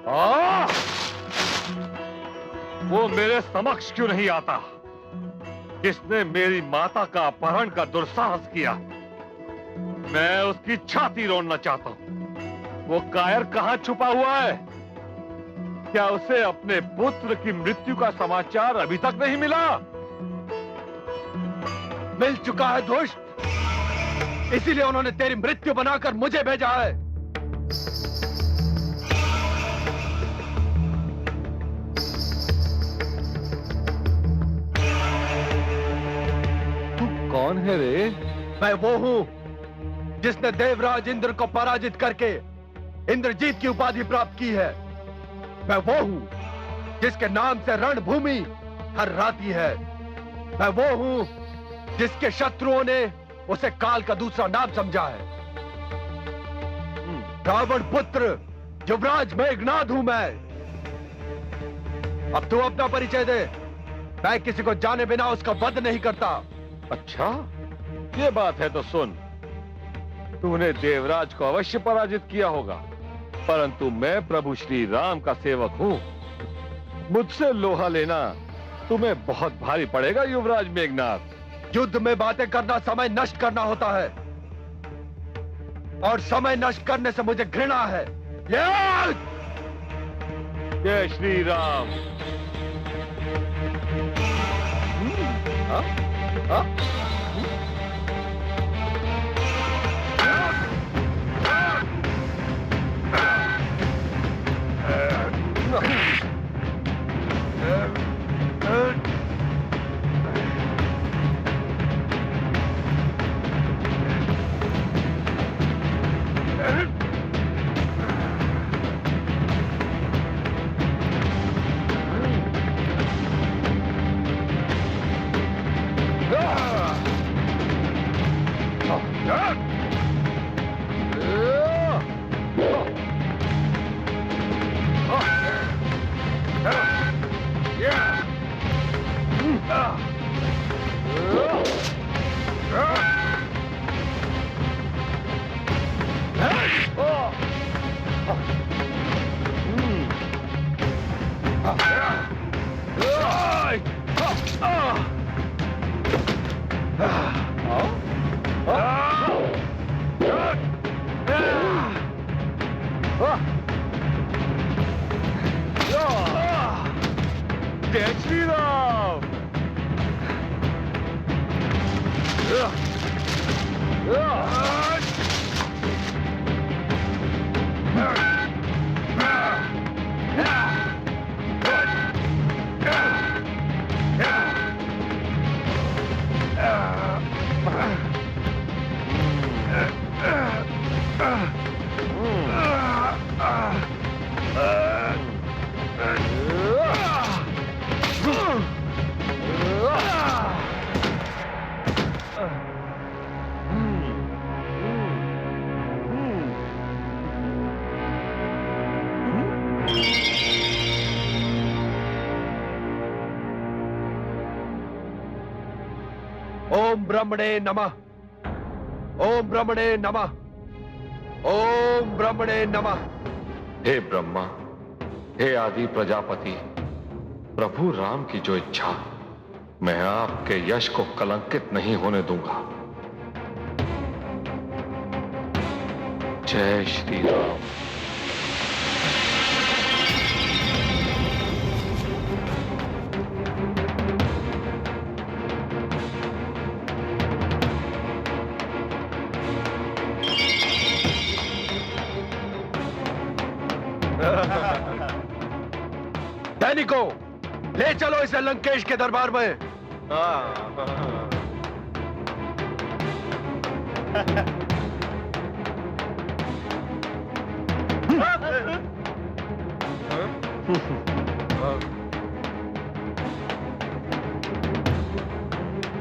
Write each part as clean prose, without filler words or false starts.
आ! वो मेरे समक्ष क्यों नहीं आता जिसने मेरी माता का अपहरण का दुस्साहस किया? मैं उसकी छाती रोड़ना चाहता हूं। वो कायर कहां छुपा हुआ है? क्या उसे अपने पुत्र की मृत्यु का समाचार अभी तक नहीं मिला? मिल चुका है दुष्ट, इसीलिए उन्होंने तेरी मृत्यु बनाकर मुझे भेजा है। तू कौन है रे? मैं वो हूं जिसने देवराज इंद्र को पराजित करके इंद्रजीत की उपाधि प्राप्त की है। मैं वो हूं जिसके नाम से रणभूमि थर्राती है। मैं वो हूं जिसके शत्रुओं ने उसे काल का दूसरा नाम समझा है। रावण पुत्र युवराज मेघनाद हूं मैं। अब तू अपना परिचय दे। मैं किसी को जाने बिना उसका वध नहीं करता। अच्छा, ये बात है तो सुन। तूने देवराज को अवश्य पराजित किया होगा, परंतु मैं प्रभु श्री राम का सेवक हूं। मुझसे लोहा लेना तुम्हें बहुत भारी पड़ेगा युवराज मेघनाद। युद्ध में बातें करना समय नष्ट करना होता है, और समय नष्ट करने से मुझे घृणा है। जय श्री राम। हाँ? हाँ? जय श्री राम। ओम ब्रह्मणे नमः। ओम ब्रह्मणे नमः। ओम ब्रह्मणे नमः। हे ब्रह्मा, हे आदि प्रजापति, प्रभु राम की जो इच्छा, मैं आपके यश को कलंकित नहीं होने दूंगा। जय श्री राम। सैनिकों, ले चलो इसे लंकेश के दरबार में।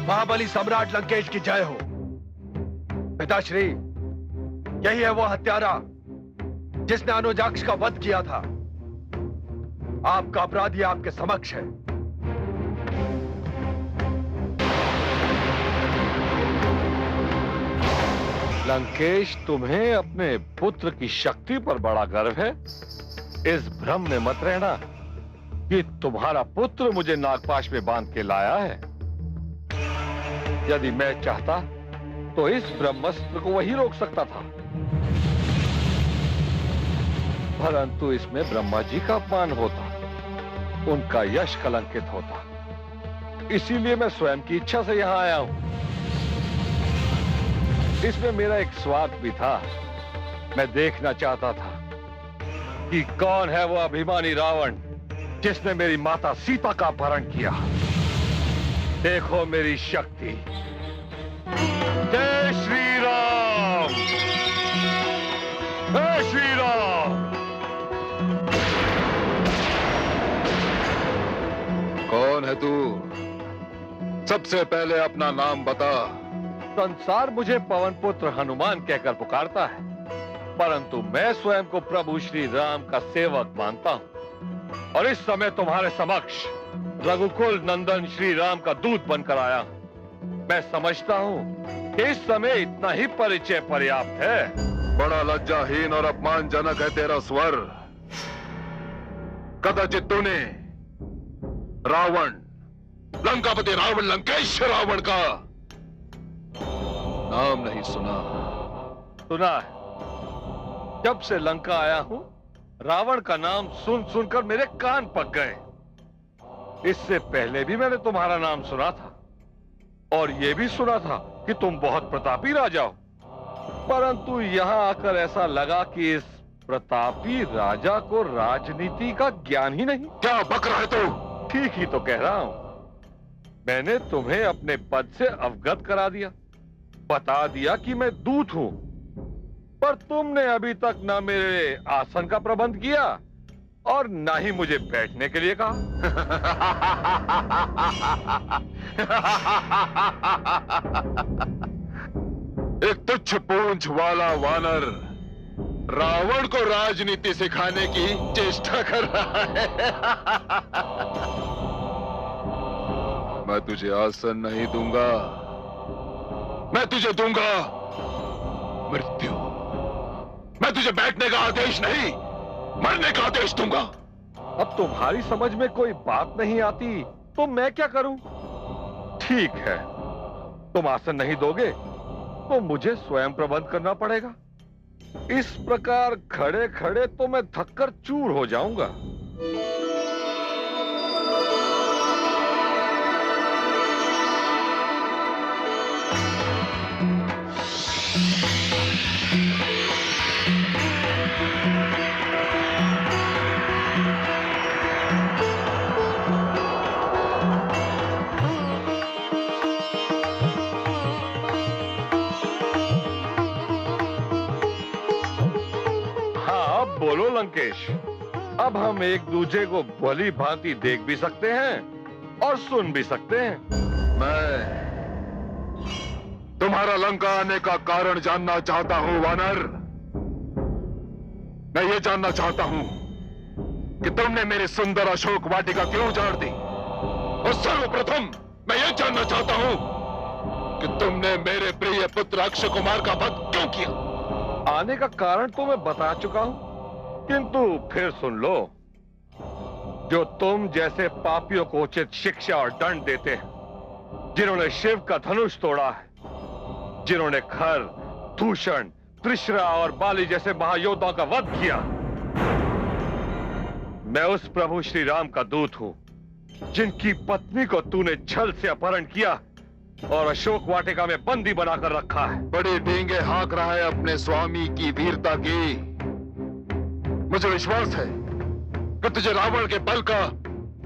महाबली सम्राट लंकेश की जय हो। पिताश्री, यही है वो हत्यारा जिसने अनुजाक्ष का वध किया था। आपका अपराधी आपके समक्ष है। लंकेश, तुम्हें अपने पुत्र की शक्ति पर बड़ा गर्व है। इस भ्रम में मत रहना कि तुम्हारा पुत्र मुझे नागपाश में बांध के लाया है। यदि मैं चाहता तो इस ब्रह्मास्त्र को वही रोक सकता था, परंतु इसमें ब्रह्मा जी का अपमान होता, उनका यश कलंकित होता। इसीलिए मैं स्वयं की इच्छा से यहां आया हूं। इसमें मेरा एक स्वार्थ भी था। मैं देखना चाहता था कि कौन है वो अभिमानी रावण जिसने मेरी माता सीता का अपहरण किया। देखो मेरी शक्ति। जय श्री राम, जय श्री राम। कौन है तू? सबसे पहले अपना नाम बता। संसार मुझे पवन पुत्र हनुमान कहकर पुकारता है, परंतु मैं स्वयं को प्रभु श्री राम का सेवक मानता हूं और इस समय तुम्हारे समक्ष रघुकुल नंदन श्री राम का दूत बनकर आया हूं। मैं समझता हूं कि इस समय इतना ही परिचय पर्याप्त है। बड़ा लज्जाहीन और अपमानजनक है तेरा स्वर। कदाचित तूने रावण, लंकापति रावण, लंकेश रावण का नाम नहीं सुना। सुना है। जब से लंका आया हूं, रावण का नाम सुन सुनकर मेरे कान पक गए। इससे पहले भी मैंने तुम्हारा नाम सुना था और यह भी सुना था कि तुम बहुत प्रतापी राजा हो, परंतु यहां आकर ऐसा लगा कि इस प्रतापी राजा को राजनीति का ज्ञान ही नहीं। क्या बक रहा है तू? ठीक ही तो कह रहा हूं। मैंने तुम्हें अपने पद से अवगत करा दिया, बता दिया कि मैं दूत हूं, पर तुमने अभी तक ना मेरे आसन का प्रबंध किया और ना ही मुझे बैठने के लिए कहा। एक तुच्छ पूंछ वाला वानर रावण को राजनीति सिखाने की चेष्टा कर रहा है। मैं तुझे आसन नहीं दूंगा, मैं तुझे दूंगा मृत्यु। मैं तुझे बैठने का आदेश नहीं, मरने का आदेश दूंगा। अब तुम्हारी समझ में कोई बात नहीं आती तो मैं क्या करूं? ठीक है, तुम आसन नहीं दोगे तो मुझे स्वयं प्रबंध करना पड़ेगा। इस प्रकार खड़े खड़े तो मैं थककर चूर हो जाऊंगा। बोलो लंकेश, अब हम एक दूसरे को भली भांति देख भी सकते हैं और सुन भी सकते हैं। मैं तुम्हारा लंका आने का कारण जानना चाहता हूं वानर। मैं ये जानना चाहता हूं कि तुमने मेरी सुंदर अशोक वाटिका क्यों उजाड़ दी, और सर्वप्रथम मैं ये जानना चाहता हूं कि तुमने मेरे प्रिय पुत्र अक्षय कुमार का वध क्यों किया। आने का कारण तो मैं बता चुका हूं, किंतु फिर सुन लो। जो तुम जैसे पापियों को उचित शिक्षा और दंड देते हैं, जिन्होंने शिव का धनुष तोड़ा है, जिन्होंने खर, दूषण, त्रिशरा और बाली जैसे महायोद्धाओं का वध किया, मैं उस प्रभु श्री राम का दूत हूं जिनकी पत्नी को तूने छल से अपहरण किया और अशोक वाटिका में बंदी बनाकर रखा है। बड़े डींगे हाँक रहा है अपने स्वामी की वीरता की। मुझे विश्वास है कि तुझे रावण के बल का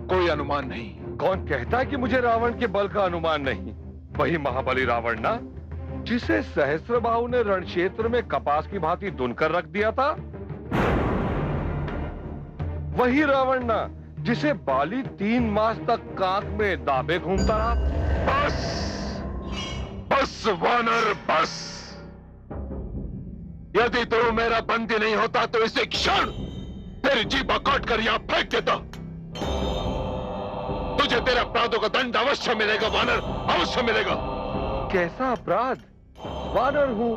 कोई अनुमान नहीं। कौन कहता है कि मुझे रावण के बल का अनुमान नहीं? वही महाबली रावण ना, जिसे सहस्त्रबाहु ने रण क्षेत्र में कपास की भांति धुनकर रख दिया था। वही रावण ना, जिसे बाली 3 मास तक कांख में दाबे घूमता रहा। बस बस वानर बस। यदि तू मेरा बंदी नहीं होता तो इसे क्षण तेरी जीभ काट कर यहां फेंक देता। तुझे तेरे अपराधों का दंड अवश्य मिलेगा वानर, अवश्य मिलेगा। कैसा अपराध? वानर हूं,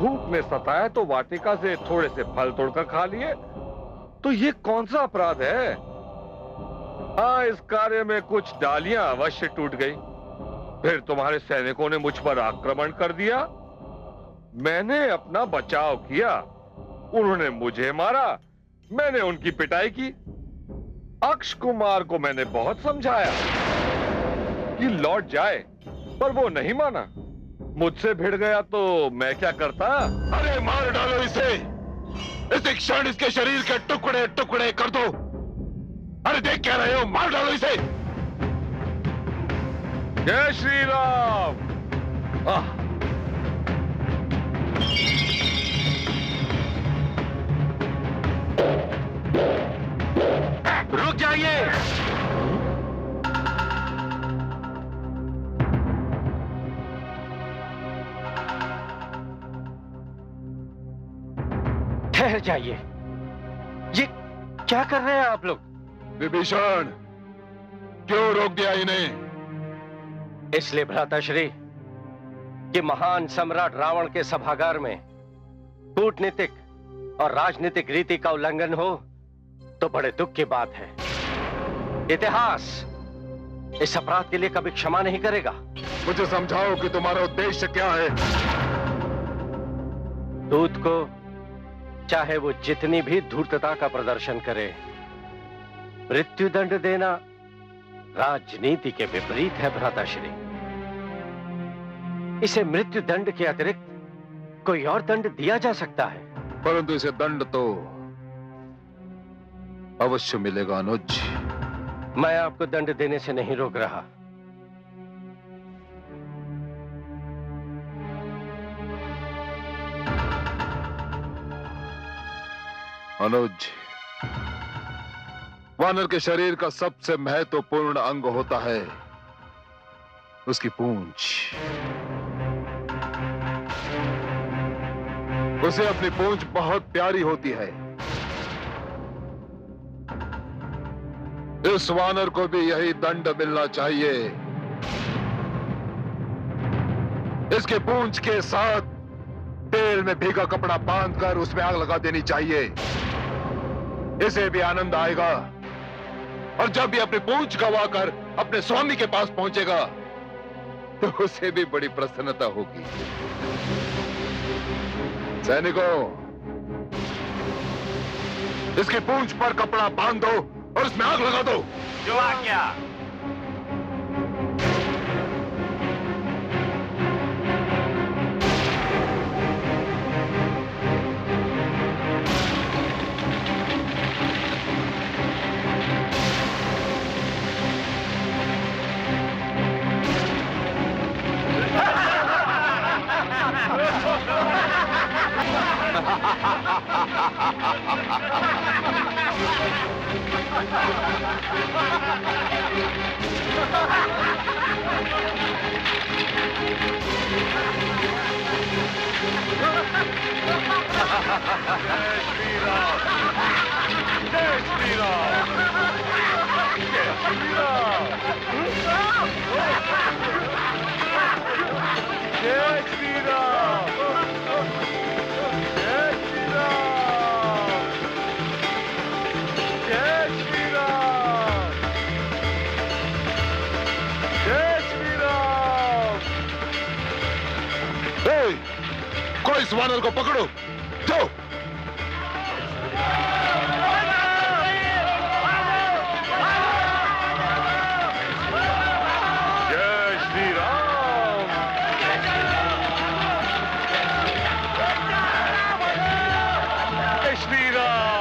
भूख में सताया तो वाटिका से थोड़े से फल तोड़कर खा लिए तो ये कौन सा अपराध है? हाँ, इस कार्य में कुछ डालियां अवश्य टूट गई। फिर तुम्हारे सैनिकों ने मुझ पर आक्रमण कर दिया। मैंने अपना बचाव किया। उन्होंने मुझे मारा, मैंने उनकी पिटाई की। अक्ष कुमार को मैंने बहुत समझाया कि लौट जाए, पर वो नहीं माना। मुझसे भिड़ गया तो मैं क्या करता? अरे मार डालो इसे! इसी क्षण इसके शरीर के टुकड़े टुकड़े कर दो। अरे देख क्या रहे हो, मार डालो इसे! जय श्री राम। रुक जाइए। ठहर जाइए। ये क्या कर रहे हैं आप लोग? विभीषण, क्यों रोक दिया इन्हें? इसलिए भ्राताश्री कि महान सम्राट रावण के सभागार में कूटनीतिक और राजनीतिक रीति का उल्लंघन हो तो बड़े दुख की बात है। इतिहास इस अपराध के लिए कभी क्षमा नहीं करेगा। मुझे समझाओ कि तुम्हारा उद्देश्य क्या है? दूत को चाहे वो जितनी भी धूर्तता का प्रदर्शन करे, मृत्युदंड देना राजनीति के विपरीत है भ्राताश्री। इसे मृत्युदंड के अतिरिक्त कोई और दंड दिया जा सकता है। परंतु इसे दंड तो अवश्य मिलेगा अनुज। मैं आपको दंड देने से नहीं रोक रहा। अनुज, वानर के शरीर का सबसे महत्वपूर्ण अंग होता है उसकी पूंछ। उसे अपनी पूंछ बहुत प्यारी होती है। इस वानर को भी यही दंड मिलना चाहिए। इसके पूंछ के साथ तेल में भीगा कपड़ा बांधकर उसमें आग लगा देनी चाहिए। इसे भी आनंद आएगा, और जब भी अपनी पूंछ गवाकर अपने स्वामी के पास पहुंचेगा तो उसे भी बड़ी प्रसन्नता होगी। सैनिकों, इसकी पूंछ पर कपड़ा बांध दो और उसमें आग लगा दो। जो आज्ञा। कोई इस वानर को पकड़ो। जाओ। जय श्री राम। जय श्री राम।